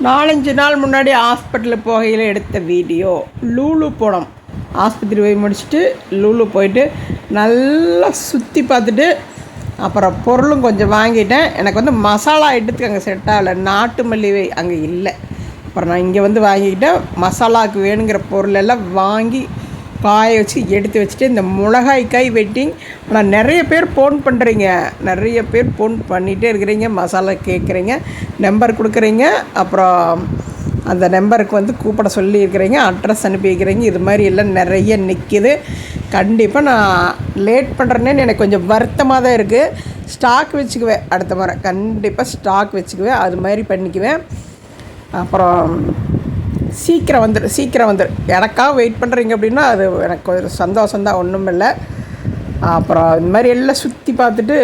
4-5 நாள் முன்னாடி ஹாஸ்பிட்டலுக்கு போகையில் எடுத்த வீடியோ. லூலு போனோம். ஆஸ்பத்திரி போய் முடிச்சுட்டு லூலு போயிட்டு நல்லா சுற்றி பார்த்துட்டு அப்புறம் பொருளும் கொஞ்சம் வாங்கிட்டேன். எனக்கு வந்து மசாலா ஐட்டத்துக்கு அங்கே செட் ஆகலை. நாட்டு மல்லிகை அங்கே இல்லை. அப்புறம் நான் இங்கே வந்து வாங்கிக்கிட்டேன். மசாலாவுக்கு வேணுங்கிற பொருள் எல்லாம் வாங்கி காய வச்சு எடுத்து வச்சுட்டு இந்த மிளகாய்க்காய் வெட்டிங். ஆனால் நிறைய பேர் ஃபோன் பண்ணுறீங்க, நிறைய பேர் ஃபோன் பண்ணிகிட்டே இருக்கிறீங்க, மசாலா கேட்குறீங்க, நம்பர் கொடுக்குறீங்க, அப்புறம் அந்த நம்பருக்கு வந்து கூப்பிட சொல்லியிருக்கிறீங்க, அட்ரஸ் அனுப்பி வைக்கிறீங்க. இது மாதிரி எல்லாம் நிறைய நிற்கிது. கண்டிப்பாக நான் லேட் பண்ணுறேன்னு எனக்கு கொஞ்சம் வருத்தமாக தான் இருக்குது. ஸ்டாக் வச்சுக்குவேன், அடுத்த முறை கண்டிப்பாக ஸ்டாக் வச்சுக்குவேன், அது மாதிரி பண்ணிக்குவேன். அப்புறம் சீக்கிரம் வந்துடும். எனக்காக வெயிட் பண்ணுறீங்க அப்படின்னா அது எனக்கு ஒரு சந்தோஷந்தான், ஒன்றும் இல்லை. அப்புறம் இந்த மாதிரி எல்லாம் சுற்றி பார்த்துட்டு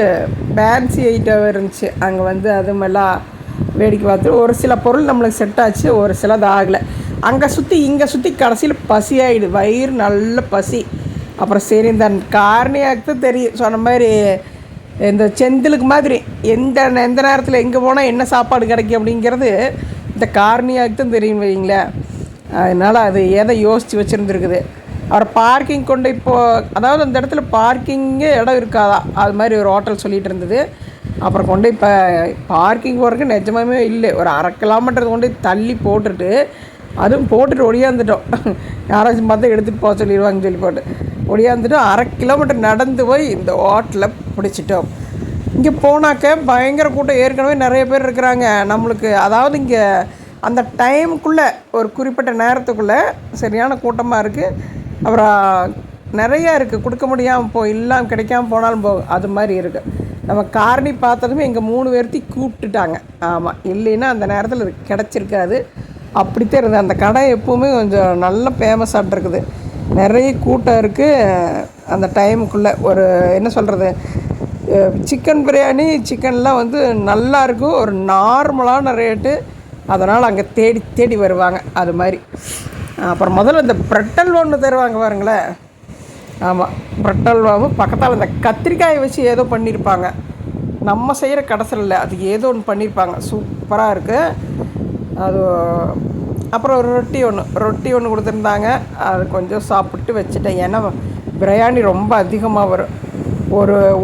ஃபேன்சி ஐட்டம் இருந்துச்சு. அங்கே வந்து அதுமெல்லாம் வேடிக்கை பார்த்துட்டு ஒரு சில பொருள் நம்மளுக்கு செட் ஆச்சு, ஒரு சிலது ஆகலை. அங்கே சுற்றி இங்கே சுற்றி கடைசியில் பசி ஆகிடுது, வயிறு நல்ல பசி. அப்புறம் சரி இந்த காரணியாக்கு தான் தெரியும், சொன்ன மாதிரி இந்த செந்திலுக்கு மாதிரி எந்த நேரத்தில் எங்கே போனால் என்ன சாப்பாடு கிடைக்கும் அப்படிங்கிறது இந்த காரணியாக்கு தான் தெரியும் வைங்களேன். அதனால் அது எதை யோசித்து வச்சுருந்துருக்குது. அவர் பார்க்கிங் கொண்டு இப்போது, அதாவது அந்த இடத்துல பார்க்கிங்கே இடம் இருக்காதா, அது மாதிரி ஒரு ஹோட்டல் சொல்லிகிட்டு இருந்தது. அப்புறம் கொண்டு இப்போ பார்க்கிங் போகிறதுக்கு நிஜமாவே இல்லை. ஒரு 1/2 கிலோமீட்டர் கொண்டு தள்ளி போட்டுட்டு, அதுவும் போட்டுட்டு ஒடியாந்துட்டோம். யாராச்சும் பார்த்தா எடுத்துகிட்டு போக சொல்லிடுவாங்கன்னு சொல்லி போட்டு ஒடியாந்துட்டோம். 1/2 கிலோமீட்டர் நடந்து போய் இந்த ஹோட்டலை பிடிச்சிட்டோம். இங்கே போனாக்க பயங்கர கூட்டம், ஏற்கனவே நிறைய பேர் இருக்கிறாங்க நம்மளுக்கு. அதாவது இங்கே அந்த டைமுக்குள்ளே ஒரு குறிப்பிட்ட நேரத்துக்குள்ளே சரியான கூட்டமாக இருக்குது. அப்புறம் நிறையா இருக்குது, கொடுக்க முடியாமல் இல்லாமல் கிடைக்காமல் போனாலும் போகும், அது மாதிரி இருக்குது. நம்ம காரணி பார்த்ததுமே எங்கள் 3 பேர்த்தையும் கூப்பிட்டுட்டாங்க. ஆமாம், இல்லைன்னா அந்த நேரத்தில் அது கிடச்சிருக்காது. அப்படித்தான் இருந்தது. அந்த கடை எப்போவுமே கொஞ்சம் நல்ல ஃபேமஸாக இருக்குது. நிறைய கூட்டம் இருக்குது அந்த டைமுக்குள்ளே. ஒரு என்ன சொல்கிறது, சிக்கன் பிரியாணி சிக்கன்லாம் வந்து நல்லாயிருக்கும், ஒரு நார்மலான ரேட்டு. அதனால் அங்கே தேடி வருவாங்க, அது மாதிரி. அப்புறம் முதல்ல இந்த ப்ரெட்டல் ஒன்று தருவாங்க பாருங்களேன். ஆமாம், ப்ரெட்டல் அல்வாவு பக்கத்தால் இந்த கத்திரிக்காயை வச்சு ஏதோ பண்ணியிருப்பாங்க, நம்ம செய்கிற கடைசியில் அது ஏதோ ஒன்று பண்ணியிருப்பாங்க, சூப்பராக இருக்குது அது. அப்புறம் ஒரு ரொட்டி ஒன்று கொடுத்துருந்தாங்க, அது கொஞ்சம் சாப்பிட்டு வச்சுட்டேன். ஏன்னா பிரியாணி ரொம்ப அதிகமாக வரும்.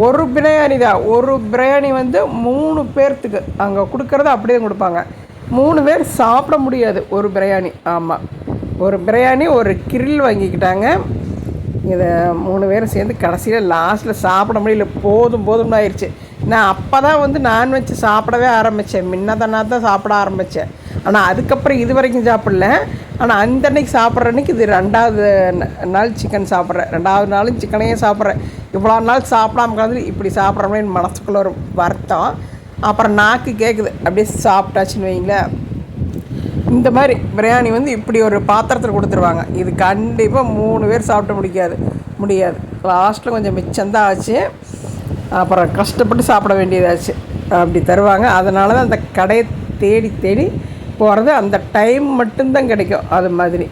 ஒரு பிரியாணி தான், ஒரு பிரியாணி வந்து 3 பேர்த்துக்கு அங்கே கொடுக்குறது அப்படியே கொடுப்பாங்க. 3 பேர் சாப்பிட முடியாது ஒரு பிரியாணி. ஆமாம், ஒரு பிரியாணி ஒரு கிரில் வாங்கிக்கிட்டாங்க. இதை 3 பேரும் சேர்ந்து கடைசியில் லாஸ்ட்டில் சாப்பிட முடியல, போதும்னு ஆயிடுச்சு. நான் அப்போ தான் வந்து நான்வெஜ் சாப்பிடவே ஆரம்பித்தேன், தான் சாப்பிட ஆரம்பித்தேன். ஆனால் அதுக்கப்புறம் இது வரைக்கும் சாப்பிடல. ஆனால் அந்த அன்னைக்கு சாப்பிட்ற அன்றைக்கி இது 2வது நாள் சிக்கன் சாப்பிட்றேன். 2வது நாளும் சிக்கனையே சாப்பிட்றேன். இவ்வளோ நாள் சாப்பிடாம கலந்து இப்படி சாப்பிட்றோம்னு மனசுக்குள்ள ஒரு வருத்தம். அப்புறம் நாக்கு கேட்குது, அப்படியே சாப்பிட்டாச்சுன்னு வைங்களேன். இந்த மாதிரி பிரியாணி வந்து இப்படி ஒரு பாத்திரத்தில் கொடுத்துருவாங்க. இது கண்டிப்பாக 3 பேர் சாப்பிட முடியாது. லாஸ்ட்டில் கொஞ்சம் மிச்சம்தான் ஆச்சு. அப்புறம் கஷ்டப்பட்டு சாப்பிட வேண்டியதாச்சு. அப்படி தருவாங்க. அதனால தான் அந்த கடையை தேடி போகிறது அந்த டைம் மட்டும்தான் கிடைக்கும், அது மாதிரி.